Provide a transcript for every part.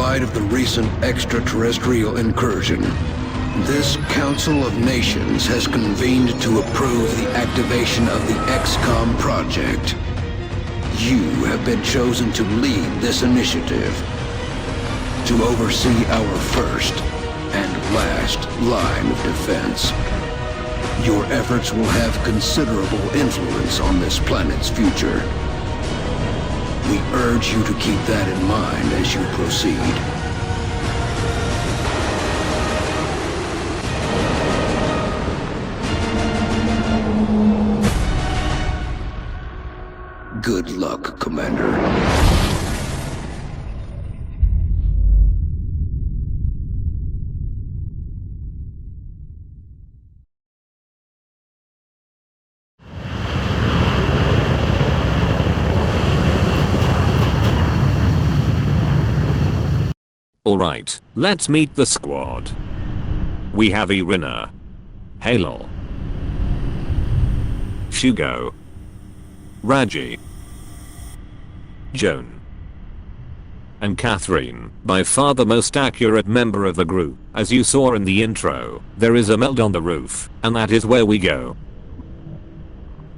light of the recent extraterrestrial incursion, this Council of Nations has convened to approve the activation of the XCOM project. You have been chosen to lead this initiative, to oversee our first and last line of defense. Your efforts will have considerable influence on this planet's future. We urge you to keep that in mind as you proceed. Good luck, Commander. Alright, let's meet the squad. We have Irina, Halil, Shugo, Raji, Joan, and Catherine, by far the most accurate member of the group. As you saw in the intro, there is a meld on the roof, and that is where we go.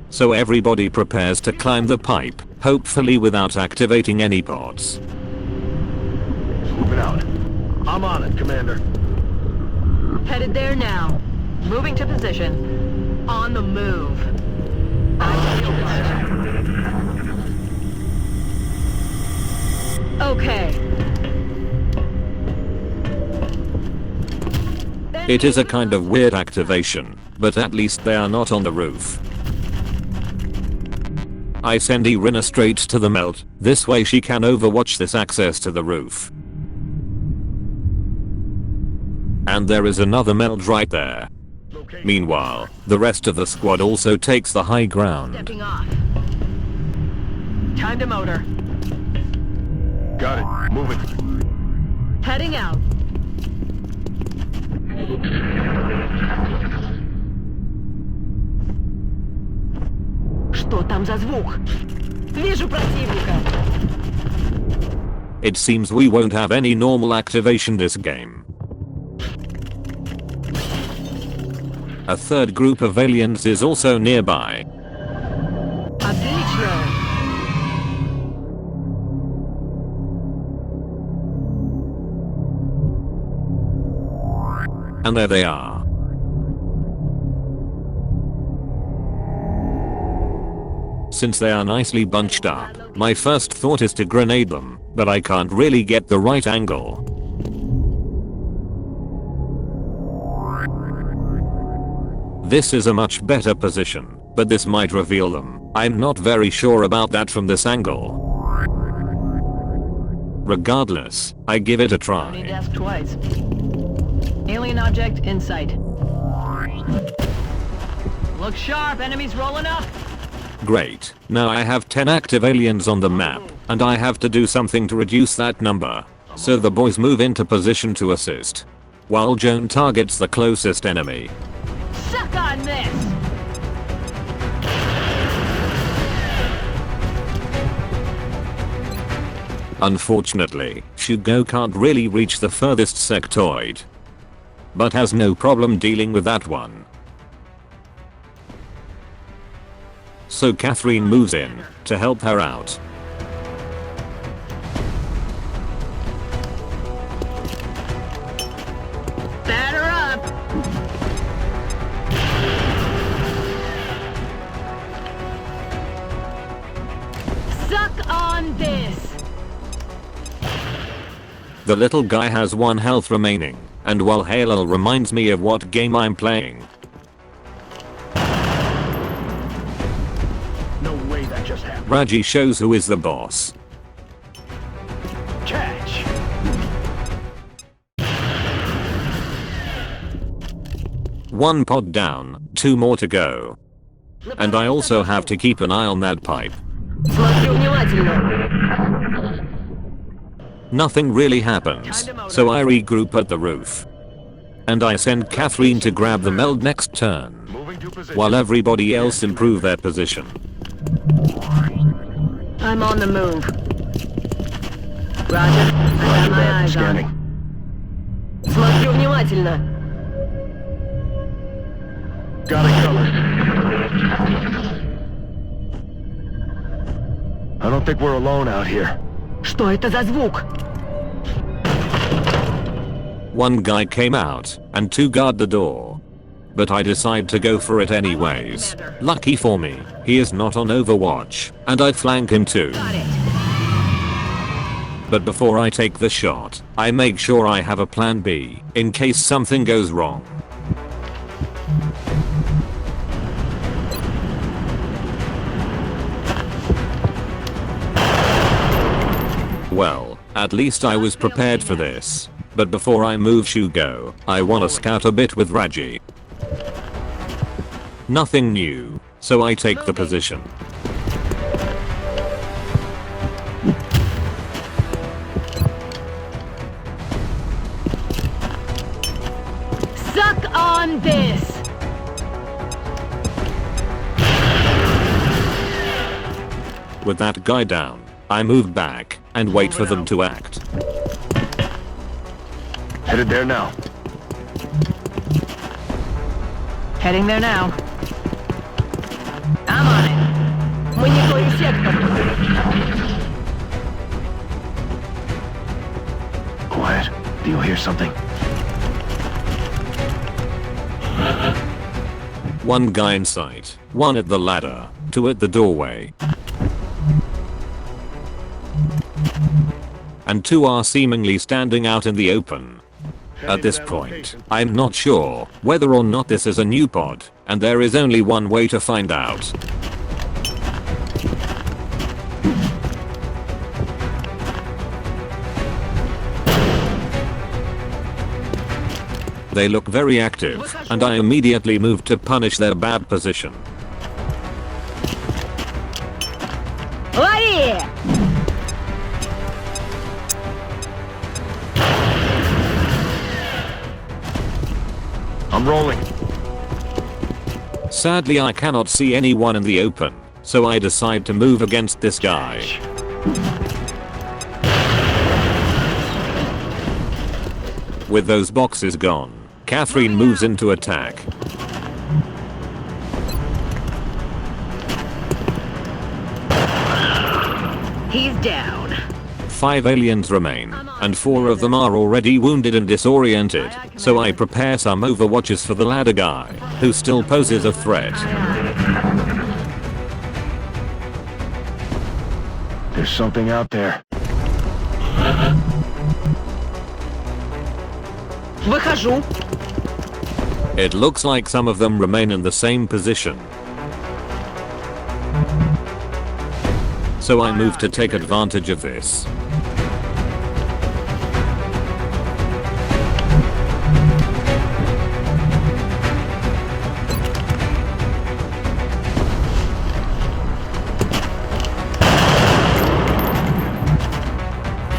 So everybody prepares to climb the pipe, hopefully without activating any pods. Moving out. I'm on it, Commander. Headed there now. Moving to position. On the move. Okay. It is a kind of weird activation, but at least they are not on the roof. I send Irina straight to the melt, this way she can overwatch this access to the roof. And there is another meld right there. Meanwhile, the rest of the squad also takes the high ground. Stepping off. Time to motor. Got it. Move it. Heading out. Что там за звук? Вижу противника. It seems we won't have any normal activation this game. A third group of aliens is also nearby. Отлично. And there they are. Since they are nicely bunched up, my first thought is to grenade them, but I can't really get the right angle. This is a much better position, but this might reveal them. I'm not very sure about that from this angle. Regardless, I give it a Need to try. ask twice. Alien object in sight. Look sharp, enemies rolling up. Great. Now I have 10 active aliens on the map, and I have to do something to reduce that number. So the boys move into position to assist, while Joan targets the closest enemy. Suck on this! Unfortunately, Shugo can't really reach the furthest sectoid, but has no problem dealing with that one. So Catherine moves in to help her out. Batter up! Suck on this! The little guy has 1 health remaining, and while Halil reminds me of what game I'm playing. No way that just happened. Raji shows who is the boss. Catch. One pod down, 2 more to go. And I also have to keep an eye on that pipe. Смотрю внимательно. Nothing really happens, so I regroup at the roof. And I send Catherine to grab the meld next turn, Moving to position. while everybody else improve their position. I'm on the move. Roger. I got my eyes Scanning. on. Смотрю внимательно. Got it covered. I don't think we're alone out here. Что это за звук? One guy came out, and two guard the door. But I decide to go for it anyways. Lucky for me, he is not on Overwatch, and I flank him too. Got it. But before I take the shot, I make sure I have a plan B, in case something goes wrong. Well, at least I was prepared for this. But before I move Shugo, I wanna scout a bit with Raji. Nothing new, so I take the position. Suck on this! With that guy down, I move back and wait for them to act. Headed there now. Heading there now. I'm on it. Мониторю сектор. Quiet. Do you hear something? One guy in sight, one at the ladder, two at the doorway. And two are seemingly standing out in the open. At this point, I'm not sure whether or not this is a new pod, and there is only one way to find out. They look very active, and I immediately move to punish their bad position. Лови! I'm rolling. Sadly, I cannot see anyone in the open, so I decide to move against this guy. With those boxes gone, Catherine moves into attack. He's down. 5 aliens remain, and 4 of them are already wounded and disoriented, so I prepare some overwatches for the ladder guy, who still poses a threat. There's something out there. Выхожу. It looks like some of them remain in the same position. So I move to take advantage of this.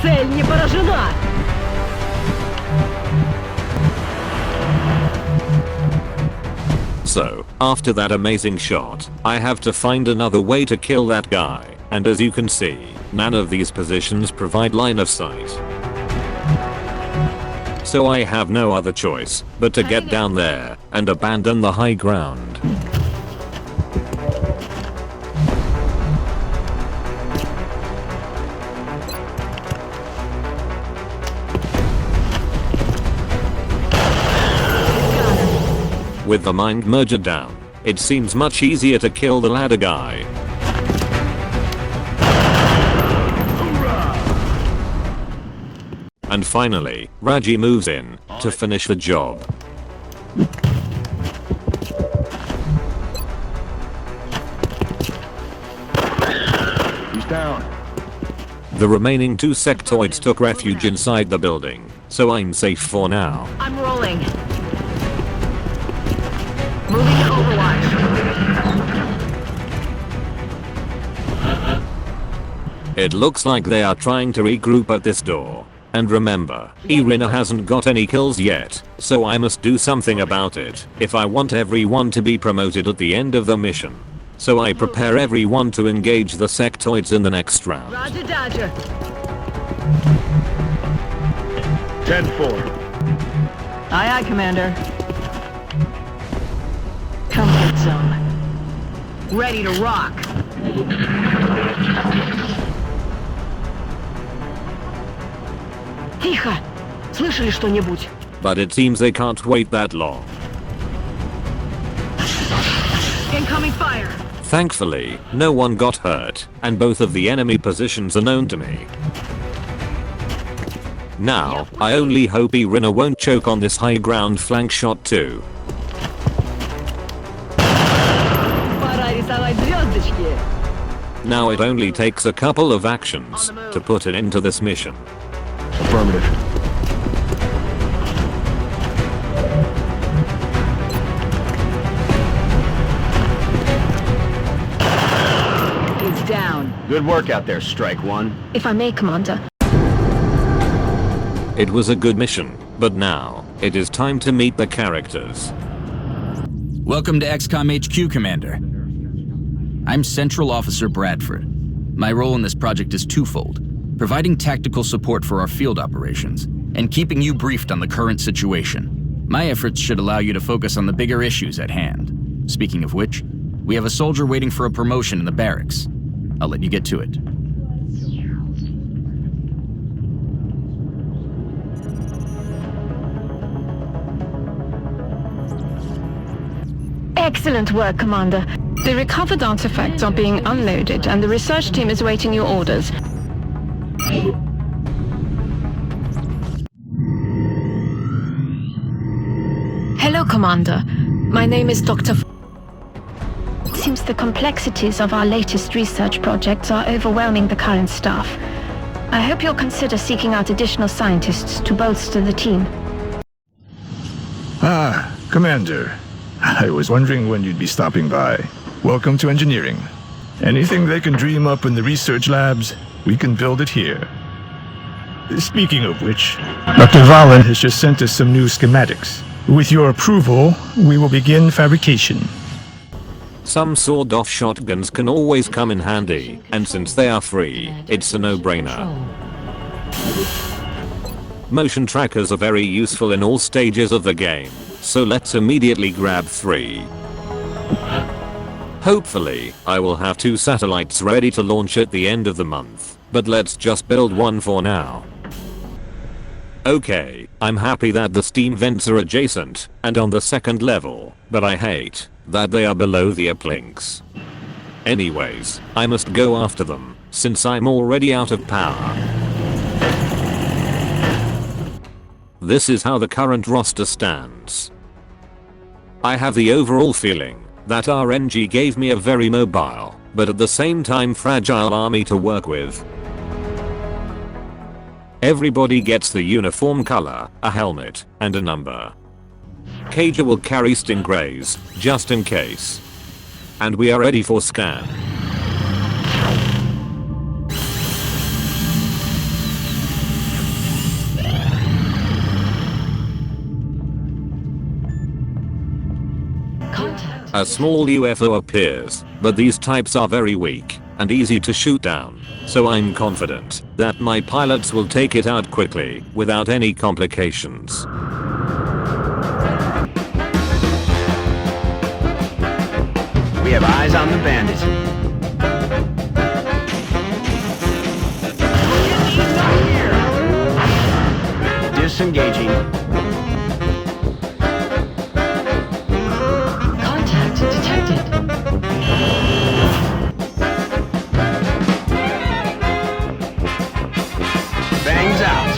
Цель не поражена. So, after that amazing shot, I have to find another way to kill that guy, and as you can see, none of these positions provide line of sight. So I have no other choice but to get down there and abandon the high ground. With the mind merger down, it seems much easier to kill the ladder guy. And finally, Raji moves in to finish the job. He's down. The remaining 2 sectoids took refuge inside the building, so I'm safe for now. I'm rolling. Moving to Overwatch. It looks like they are trying to regroup at this door. And remember, Irina hasn't got any kills yet, so I must do something about it if I want everyone to be promoted at the end of the mission. So I prepare everyone to engage the sectoids in the next round. Roger, Dodger. 10-4. Aye, aye, Commander. Comfort zone. Ready to rock. Тихо! Слышали что-нибудь? But it seems they can't wait that long. Incoming fire! Thankfully, no one got hurt, and both of the enemy positions are known to me. Now, I only hope Irina won't choke on this high ground flank shot too. Пора рисовать звездочки. Now it only takes a couple of actions to put an end to this mission. Affirmative. He's down. Good work out there, Strike One. If I may, Commander. It was a good mission, but now, it is time to meet the characters. Welcome to XCOM HQ, Commander. I'm Central Officer Bradford. My role in this project is twofold: providing tactical support for our field operations, and keeping you briefed on the current situation. My efforts should allow you to focus on the bigger issues at hand. Speaking of which, we have a soldier waiting for a promotion in the barracks. I'll let you get to it. Excellent work, Commander. The recovered artifacts are being unloaded, and the research team is awaiting your orders. Hello, Commander. My name is Dr. It seems the complexities of our latest research projects are overwhelming the current staff. I hope you'll consider seeking out additional scientists to bolster the team. Ah, Commander. I was wondering when you'd be stopping by. Welcome to engineering. Anything they can dream up in the research labs, we can build it here. Speaking of which, Dr. Valen has just sent us some new schematics. With your approval, we will begin fabrication. Some sawed-off shotguns can always come in handy, and since they are free, it's a no-brainer. Motion trackers are very useful in all stages of the game, so let's immediately grab 3. Hopefully, I will have 2 satellites ready to launch at the end of the month, but let's just build one for now. Okay, I'm happy that the steam vents are adjacent and on the 2nd level, but I hate that they are below the uplinks. Anyways, I must go after them, since I'm already out of power. This is how the current roster stands. I have the overall feeling that RNG gave me a very mobile, but at the same time fragile army to work with. Everybody gets the uniform color, a helmet, and a number. Cager will carry Stingrays, just in case. And we are ready for scan. A small UFO appears, but these types are very weak and easy to shoot down, so I'm confident that my pilots will take it out quickly without any complications. We have eyes on the bandit. Disengaging. Contact detected. Bangs out.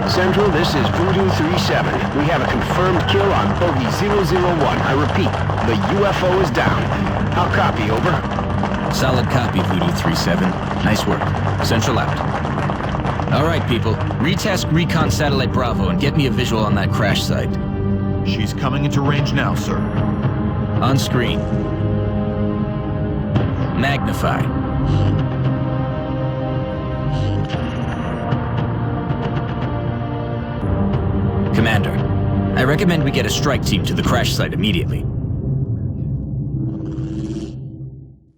Central, this is Voodoo 37. We have a confirmed kill on Bogey 001. I repeat, the UFO is down. I'll copy, over. Solid copy, Voodoo 37. Nice work. Central out. Alright, people. Retask Recon Satellite Bravo and get me a visual on that crash site. She's coming into range now, sir. On screen. Magnify. Commander, I recommend we get a strike team to the crash site immediately.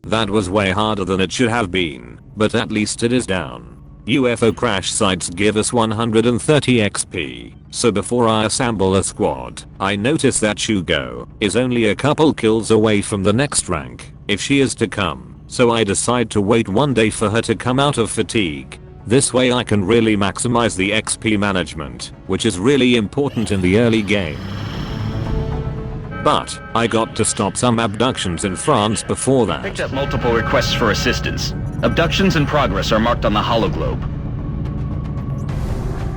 That was way harder than it should have been, but at least it is down. UFO crash sites give us 130 XP, so before I assemble a squad, I notice that Shugo is only a couple kills away from the next rank, if she is to come, so I decide to wait one day for her to come out of fatigue. This way I can really maximize the XP management, which is really important in the early game. But I got to stop some abductions in France before that. Picked up multiple requests for assistance. Abductions in progress are marked on the hologlobe.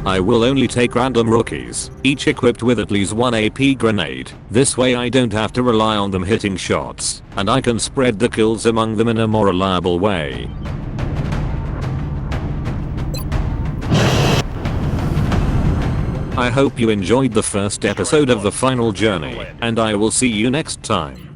I will only take random rookies, each equipped with at least one AP grenade. This way I don't have to rely on them hitting shots, and I can spread the kills among them in a more reliable way. I hope you enjoyed the first episode of The Final Journey, and I will see you next time.